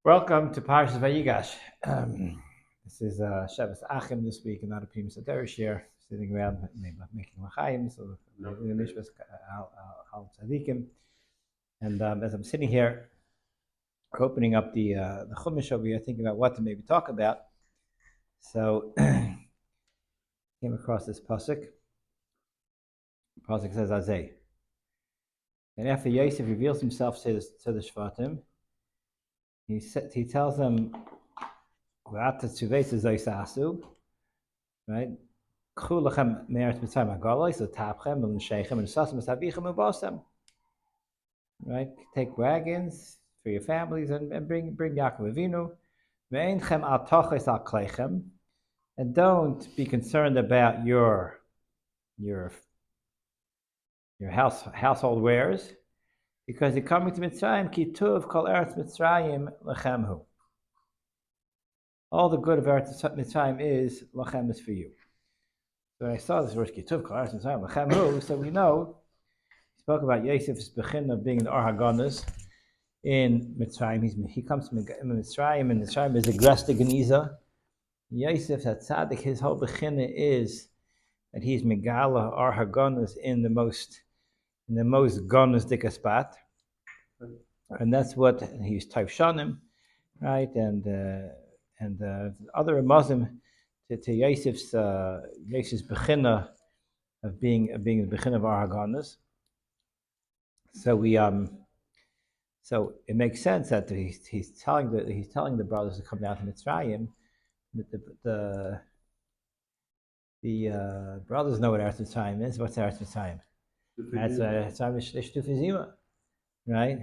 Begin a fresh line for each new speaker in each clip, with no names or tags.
Welcome to Parshas Vayigash. This is Shabbos Achim this week, and not a Primus Aderish here, sitting around making L'chaim, so Nishvas Al Tzadikim. And as I'm sitting here, opening up the Chumash over here, thinking about what to maybe talk about, so came across this pasuk. The pasuk says Azeh. And after Yosef reveals himself to the Shvatim, he tells them, right? Right? Take wagons for your families and bring Yaakov Avinu. And don't be concerned about your household wares, because you're coming to Mitzrayim, Kituv Kol Eretz Mitzrayim Lechemhu. All the good of Eretz Mitzrayim is Lechem is for you. So when I saw this word Kituv Kol Eretz Mitzrayim Lechemhu, so we know he spoke about Yosef's bechin of being an Or HaGanos in Mitzrayim. He comes from Mitzrayim, and Mitzrayim is the Gresta Geniza. Yosef, that tzaddik, his whole bechin is that he's Megala Or HaGanos in the most Ganos Dikaspat, and that's what he's Taif Shanim, right? And other Muslim to Yosef's bechina of being the bechina of Or HaGanos. So it makes sense that he's telling the brothers to come down to Mitzrayim. The brothers know what Eretz Mitzrayim is. What's Eretz Mitzrayim? That's right?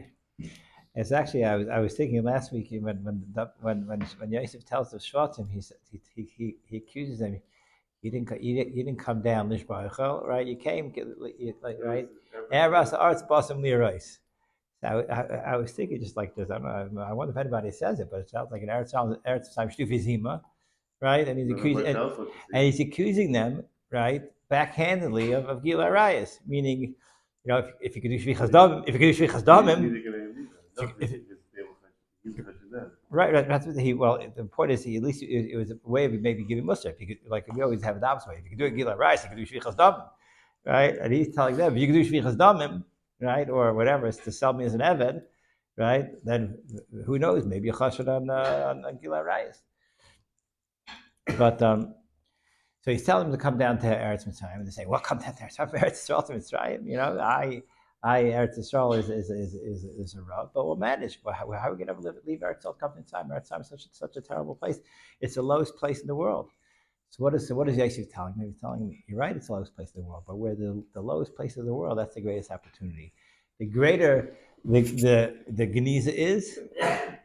It's actually I was thinking last week when Yosef tells the Shvatim, he accuses them. You didn't come down lishba'achol, right? You came right. Eras arts basam lirais. So I was thinking just like this. I don't know. I wonder if anybody says it, but it sounds like an Eretz Shtufizima, right? And he's accusing them, right, backhandedly of Gila Rayas, meaning, if you could do Shvichas Damim, right. That's what the point is, at least it was a way of maybe giving Musar. If you could, like we always have it the opposite way. If you could do a Gila Rayas, you could do Shvichas Damim, right? And he's telling them, if you could do Shvichas Damim, right, or whatever, it's to sell me as an Eved, right? Then who knows? Maybe a chashad on Gila Rayas. But so he's telling them to come down to Eretz Mitzrayim, and they say, "Well, come down to Eretz Yisrael to Mitzrayim. I Eretz Yisrael is a route, but we'll manage. How are we going to leave Eretz Yisrael, come to Mitzrayim? Eretz Yisraim is such a terrible place. It's the lowest place in the world. So what is Yosef telling me? He's telling me, you're right, it's the lowest place in the world, but where the lowest place in the world, that's the greatest opportunity. The greater the Geniza is,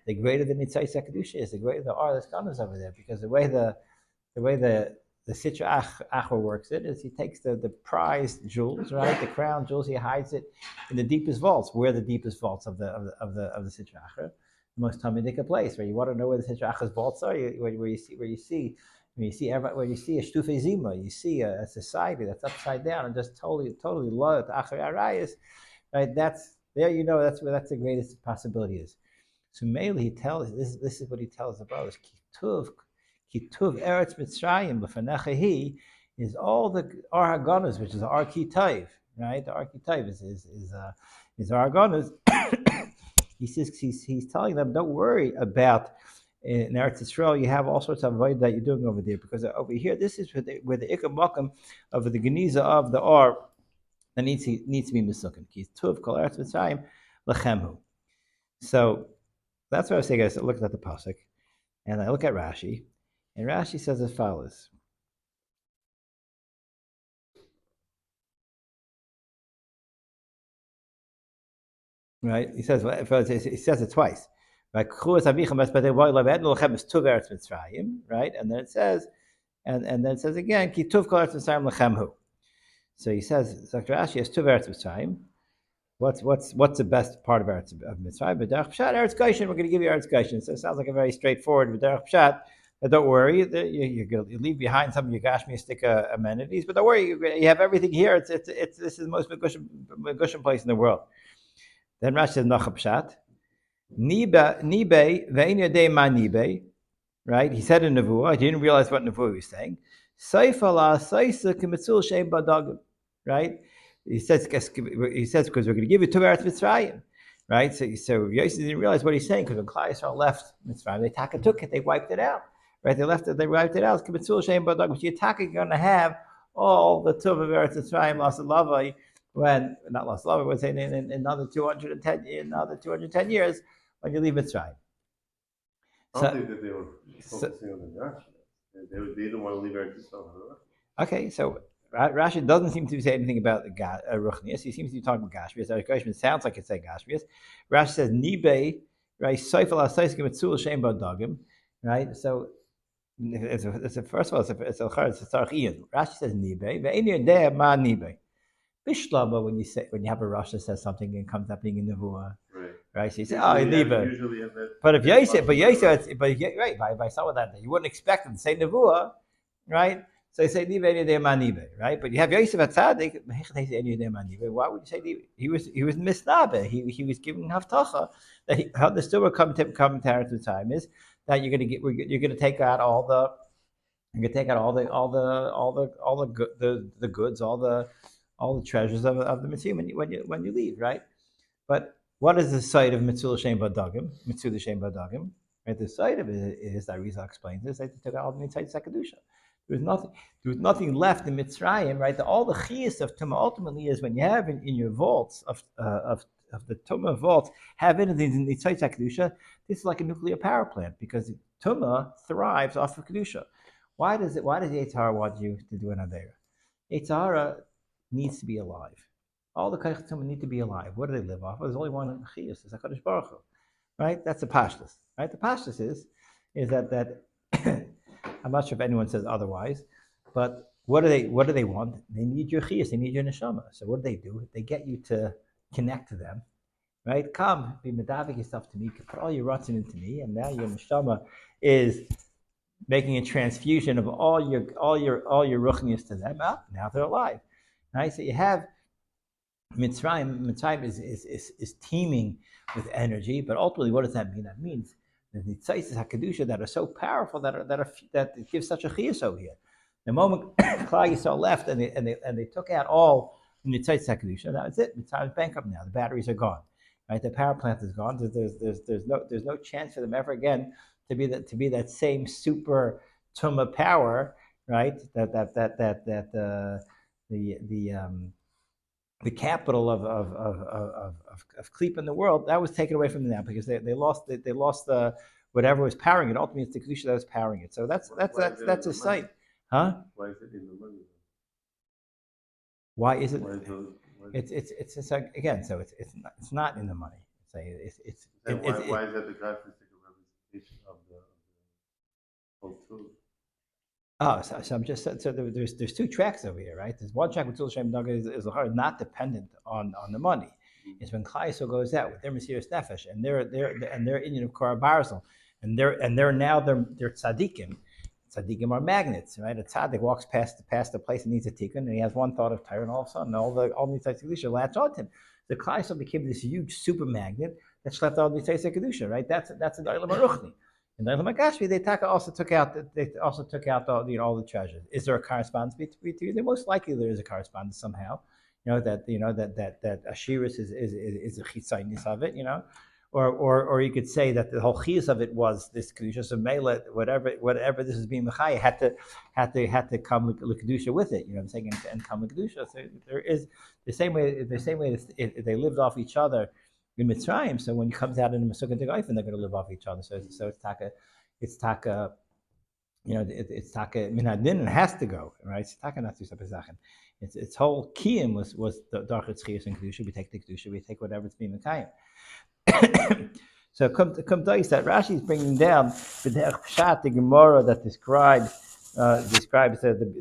the greater the Nitzai Sekadusha is, the greater the Ar that's over there, because the way the Sitra Achor works it is he takes the prized jewels, right, the crown jewels, he hides it in the deepest vaults. Where the deepest vaults of the Sitra Achor, the most Talmudic place. Where you want to know where the Sitra Achor's vaults are, where you see a Shtufe Zima, you see a society that's upside down and just totally low to Achar Arayas, right? That's the greatest possibility is. So mainly he tells this is what he tells the brothers. Kituv Eretz Mitzrayim B'Fanecha is all the Or HaGanos, which is Ar Kitayv, right? The Ar Kitayv is Ar HaGanos. He says he's telling them, don't worry about in Eretz Yisrael. You have all sorts of avoid that you're doing over there, because over here this is where the Ikam Makam of the Geniza of the Ar that needs to be Mesukim. Kituv Kol Eretz Mitzrayim Lechemhu. So that's what I was saying. I looked at the pasuk, and I look at Rashi. And Rashi says as follows. Right? He says it twice. Right? Right? And then it says, again, Kituv Kol Eretz Mitzrayim Lechemhu. So he says, Dr. Rashi has Tuv Eretz Mitzrayim. What's the best part of Mitzrayim? B'derech Pshat, Eretz Goshen. We're going to give you Eretz Goshen. So it sounds like a very straightforward B'derech Pshat. Don't worry, you're going to leave behind some of your Gashmiistic amenities, but don't worry, you have everything here. This is the most Megushan place in the world. Then Rashi says Nacha Pshat. Nibe ve'in yodei ma nibe. Right? He said in Nevuah. He didn't realize what Nevuah he was saying. Right? He says because we're going to give you two Eretz Mitzrayim. Right? So Yosef didn't realize what he's saying because when Klal Yisrael left Mitzrayim, they took it, they wiped it out. Right? They left it, they wiped it out. But you're going to have all the Tuv of Eretz Mitzrayim, Las Lavai, when not Las Lavai, we're saying in another 210 years when you leave Mitzrayim.
I don't think that they were focusing on the Gash. They didn't want to leave Eretz Yisrael.
Okay, so Rashi doesn't seem to say anything about the Ruchnias. He seems to be talking about Gashmias. It sounds like it's saying Gashmias. Rashi says Nibe, right? Seifel Asaiskim Etzul Shem Badagim, right? So it's a first of all it's a Tzarchian. Rashi says Nibe. Ve'enir Deh Ma Nibe. Bishlama when you have a Rosh that says something and comes up being in Nevuah. Right, so you say, Niba. But if Yosef, by some of that, you wouldn't expect him to say Nevuah, right? So you say Niba Nibe, right? But you have Yosef at Tzaddik. Why would you say Niba? He was misnabe. He was giving haftacha that how the still commentary at the time is that you're going to take out all the goods, all the treasures of the Mitzvah when you leave, right? But what is the site of Mitzvah Shem Badagim? Mitzvah Shem Badagim. Right, the site of it is that Rizal explains this. They took out all the Mitzvah Sekadusha. There was nothing left in Mitzrayim. Right, all the chiyas of Tumah ultimately is when you have in your vaults of the Tumah vaults have in the Mitzvah Sekadusha. This is like a nuclear power plant because Tumah thrives off of Kedusha. Why does Yetzer Hara want you to do an Aveira? Yetzer Hara needs to be alive. All the Kayach Tumah need to be alive. What do they live off? There's only one Chiyus, it's HaKadosh Baruch Hu. Right? That's the Pashtus. Right? The Pashtus is that I'm not sure if anyone says otherwise, but what do they want? They need your Chiyus, they need your Neshama. So what do? They get you to connect to them. Right? Come, be medavik yourself to me, put all your rotzen into me, and now your Neshama is making a transfusion of all your ruchnius to them. Now they're alive. Right? So you have Mitzrayim is teeming with energy, but ultimately, what does that mean? That means the Nitzaitis Hakadusha that are so powerful that give such a chiyus over here. The moment Klal Yisrael left and they took out all the Nitzaitis Hakadusha, that was it. Mitzrayim's bankrupt now. The batteries are gone. Right, the power plant is gone. There's no chance for them ever again to be that same super tumah power. Right, the capital of Klip in the world, that was taken away from them now because they lost the whatever was powering it. Ultimately, it's the Kedusha that was powering it. So that's a sight, huh?
Why is it in the money?
Why is it? It's again. So it's not in the money.
Why is that the characteristic of representation of the whole truth?
Oh, so I'm just so there's two tracks over here, right? There's one track with Tzul Shem Daga is not dependent on the money. It's when Klal Yisrael goes out with their Mesiras Nefesh and their Indian of Korah Barzel, and they're tzaddikim. Tzaddikim are magnets, right? A tzaddik walks past the place and needs a tikkun, and he has one thought of Torah, and all of a sudden all the tzaddikim latch on to him. The Klal Yisrael became this huge super magnet that schlepped all the tzaddik kedusha, right? That's the Olam Aruchni. In the Olam Hagashmi, they also took out all the treasures. Is there a correspondence between the two? Most likely there is a correspondence somehow. That Ashiris is a chitzainis of it. Or you could say that the whole chiyus of it was this kedusha. So Mela, whatever this is being mechayah had to come kedusha with it. You know what I'm saying? And come kedusha. So there is the same way they lived off each other in Mitzrayim. So when he comes out in the Masukah Degaifin, they're going to live off each other. So it's taka minadin, and it has to go, right? It's taka not to sapezachen. Its whole kiyum was the darchet chiyus and kedusha. We take the kedusha, we take whatever's being mekayim. So come to that Rashi is bringing down the pshat, the Gemara that describes the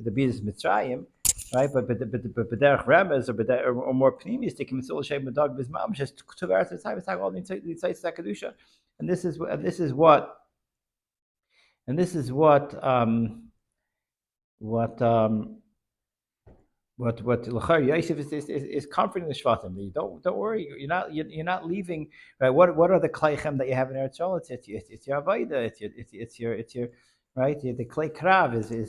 B'dis Mitzrayim. Right, but b'derech remez or more pnimis taking mitzvah shem medag bismam just to eretz the time. It's all the insights of kedusha, and this is what what L'char Yosef is comforting the Shvatim. Don't worry, you're not leaving. Right? What are the kleichem that you have in Eretz Yisrael? It's your avodah. It's your right. The klei krav is the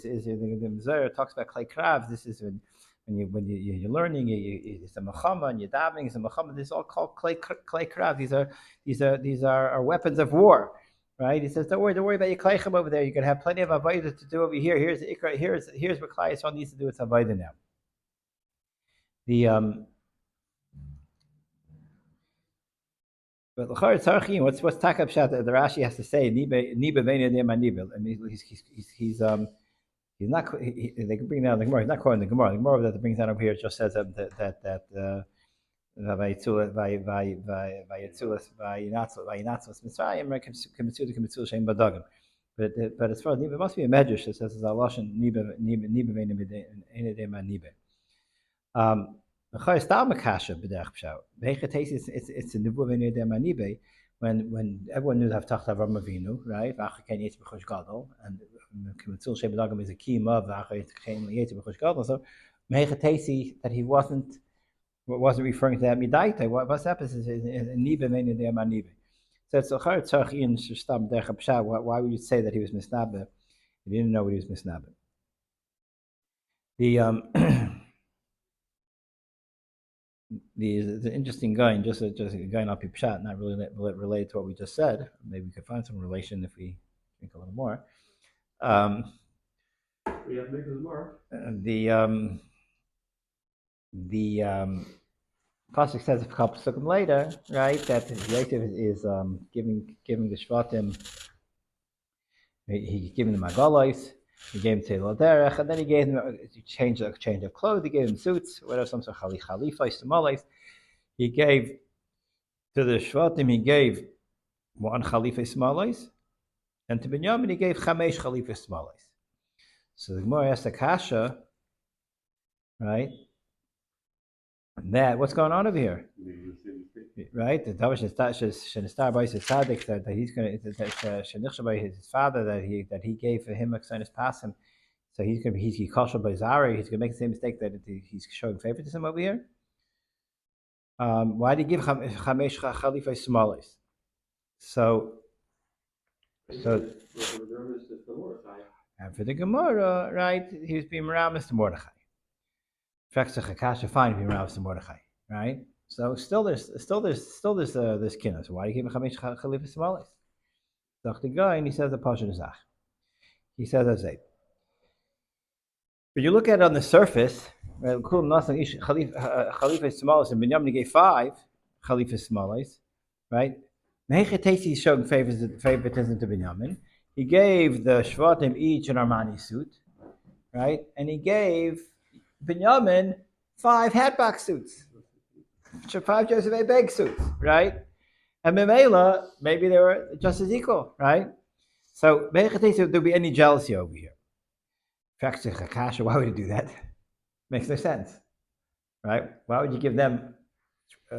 Zohar talks about klei krav. This is when you're learning. It's a mechama and you're davening. It's a mechama. This is all called klei krav. These are weapons of war. Right? He says, don't worry about your kleichem over there. You're gonna have plenty of avodah to do over here. Here's the ikra. Here's what klei Yisrael needs to do. It's avodah now. But what's Taka Pshat? The Rashi has to say Niba Vena de Manibil. I mean, he's not. They can bring down the Gemara. He's not quoting the Gemara. The Gemara that brings down over here just says that Vayitzulas Mitzrayim Kemitzul Shem Badagim. But as far as Niba, it must be a medrash that says it's a lashon Niba Vena de Manibil. It's a nibu when everyone knew to have tachta Avram Avinu, right? And Kemitzul Shei B'dagim is a key of so that he wasn't referring to that midaita. What's happened is nibe v'nei de manibe. So it's a chayr tzarich in shtam derech pshat. Why would you say that he was misnabe? He didn't know what he was misnabe. The interesting going, just going up pshat, not really related to what we just said. Maybe we could find some relation if we think a little more.
We have to make it more.
The pasuk says a couple of later, right, that Yosef is giving the shvatim. He's giving them agalos. He gave him Teil Derech, and then he gave him a change of clothes. He gave him suits, whatever, some sort of chalifa, simoles. He gave to the Shvatim, he gave one chalifa simoles, and to Binyamin he gave chamesh chalifa simoles. So the Gemara asked the kasha, right? That what's going on over here, right? The Davish Shenistar by his tzaddik that he's going to Shenichsha by his father that he gave for him a Aksanis Pasim, so he's kosher by Zari. He's going to make the same mistake that he's showing favoritism over here. Why did he give Chamesh Chalifa Smolis? So and for the Gemara, right? He was being Meramis to Mordechai. Fine, being Meramis to Mordechai, right? So still there's this kinna. So why do you give him Chamesh Chalifa Smolis? The guy and he says the Pasha Zach. He says as a. But you look at it on the surface, right? Khalifa Smolis and Binyamin gave 5 Khalifa Smolis, right? Mehechetesi is showing favoritism to Binyamin. He gave the Shvatim each an Armani suit, right? And he gave Binyamin 5 hatbox suits. 5 Joseph A. Beg suits, right? And Memela, maybe they were just as equal, right? So, there'll be any jealousy over here. Why would you do that? Makes no sense, right? Why would you give them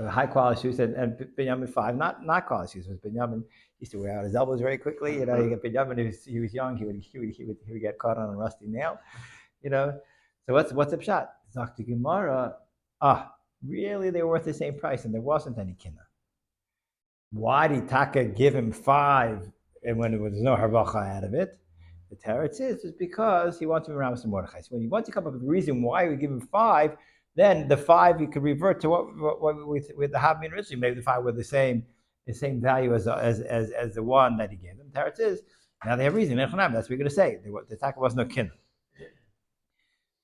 high quality shoes and Binyamin 5 not quality shoes? Binyamin used to wear out his elbows very quickly. You get Binyamin, he was young, he would get caught on a rusty nail, So what's the pshat? Dr. Gemara, really they were worth the same price and there wasn't any kinna. Why did Taka give him 5 and when there was no harbacha out of it? The teretz is because he wants to be around with Mordechai. So when you want to come up with a reason why we give him 5, then the 5 you could revert to what with the Havmin originally. Maybe the 5 were the same value as the one that he gave them. The teretz is now they have reason. That's what we're going to say. The Taka was no kin.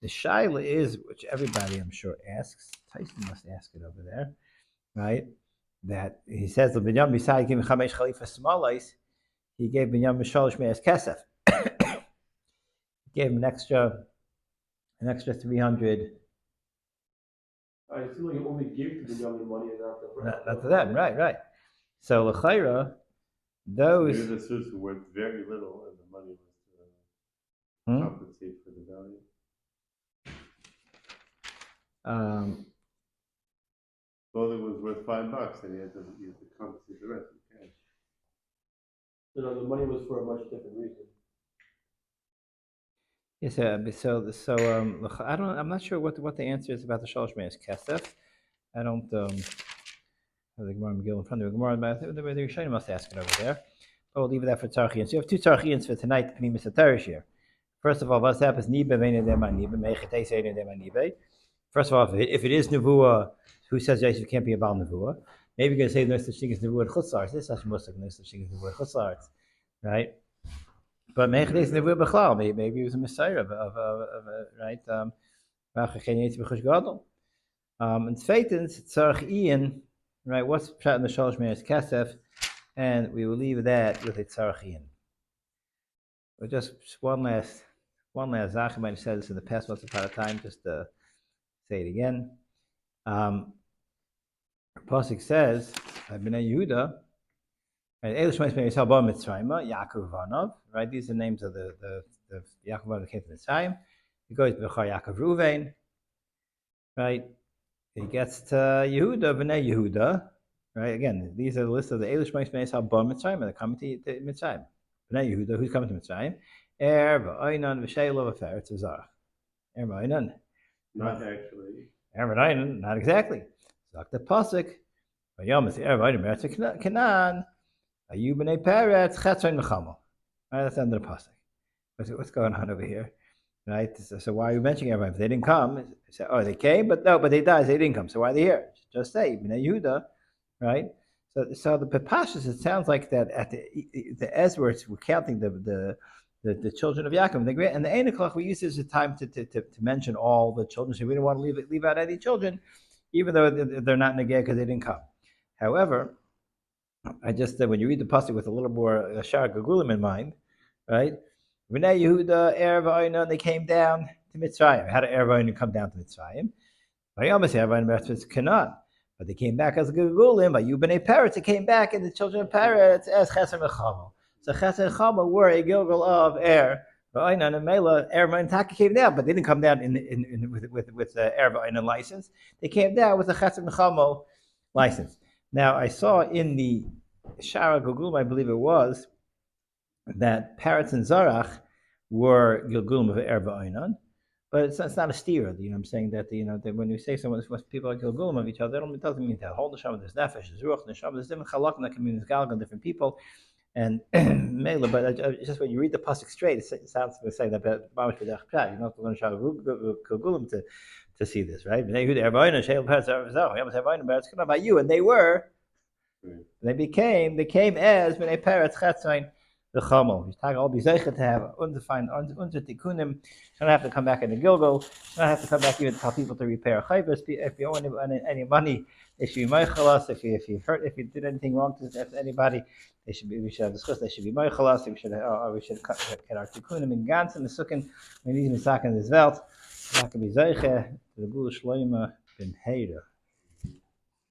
The shaila is, which everybody I'm sure asks. Tyson must ask it over there, right? That he says the Binyamin besides giving Chamesh Chalifa Smalais, he gave Binyamin Shalosh Me'as Kesef. He gave him an extra 300.
I feel like you only give to Binyamin money and
not to them, right. So l'chayra, those.
Maybe the suits were worth very little, and the money was to compensate for the value. Well, it was worth $5, and he had to compensate the rest with cash.
The money was for a much different reason.
Yes, I'm not sure what the answer is about the Shalosh Meis Kesef. I don't. I have the Gemara Megillah in front of the Gemara, but I think the Rishonim must ask it over there. But we'll leave that for Tzarchians. So you have two Tzarchians for tonight, Pnimis Atarish here. First of all, what's happens? Nibe Veina Dema Nibe Meichetes Veina Dema Nibe. First of all, if it is Nevuah, who says Yosef can't be a Baal Nevuah? Maybe you're going to say no such thing as Nevuah Chutzlaritz. This is such Muslim, no such thing as Nevuah Chutzlaritz, right? But Meichetes Nevuah Bechlal, maybe he was a Messiah right? And zweitens, Tzarch Ian, right? What's pshat in the Shalosh Meis Kesef, and we will leave that with a Tzarch Ian. But just one last Zach, I might have said this in the past once upon a time, just to say it again. Pasuk says, Bnei Yehuda, Yaakov Vanav, right? These are the names of the Yaakov Vanav that came to Mitzrayim. He goes Bechar Yaakov Ruvain, right? He gets to Yehuda, Bnei Yehuda, right? Again, these are the list of the Elish Moshe Bnei Sabon Mitzrayim, and they're coming to Mitzrayim. Bnei Yehuda, who's coming to Mitzrayim? V'Oinan v'Sheilah v'Feretz v'Zarach. V'Oinan.
Not actually.
V'Oinan, not exactly. Zak the pasuk. V'Yomas V'Oinan Meretz Canaan. Ayu b'nei Peretz Chetzon Mechamo. Right, that's the end of the pasuk. What's going on over here? Right. So why are you mentioning everybody? If they didn't come, say, oh, they came, but they died. They didn't come. So why are they here? Just say Bnei Yehuda, right? So the Parshas, it sounds like that at the Ezra, we're counting the children of Yaakov, and the Einiklach, we use this as a time to mention all the children. So we don't want to leave out any children, even though they're not neged because they didn't come. However, I just when you read the pasuk with a little more Shar Gagulim in mind, right? Bnei Yehuda, Erev Oinon, they came down to Mitzrayim. How did Erev Oinon come down to Mitzrayim? Vayomas Erev Oinon Meretz Canaan. But they came back as Gagulim. By you b'nei Peretz, they came back, and the children of Peretz as Chesed and Chamo. So Chesed and Chamo were a Gilgal of Erev Oinon and Mela. Erev Oinon Taka came down, but they didn't come down with the Erev Oinon license. They came down with the Chesed and Chamo license. Now I saw in the Shara Gagulim, I believe it was, that Peretz and Zarach were Gilgulim of Erev Oinon. But it's not a steer, I'm saying that, that when you say someone, people are Gilgulim of each other, it doesn't mean that. Whole Neshama, there's Nefesh, there's Ruach, Neshama, there's different Chalakim that can mean Galgal, different people. And Mela, but just when you read the pasuk straight, it sounds to say that Mamash B'dech Pshat, you're not going to shout Gilgulim to see this, right? Bnei Yehuda, Erev Oinon, Sheil Peretz, Erev Zarach, Yamas Erev Oinon, Peretz Canaan, by you, and they came as Bnei Peretz, Chetzon, the Chamel. He's talking all be zeicha to have undefined unter tikunim. You don't have to come back in the Gilgal. You don't have to come back even to tell people to repair chayvus. If you owe any money, they should be meichalas. If you did anything wrong to anybody, we should have discussed. They should be meichalas. We should get our tikunim in Gans and the Sukkot. We need to be talking this Welt. Not to be zeicha to the Gula Shloima ben Heida.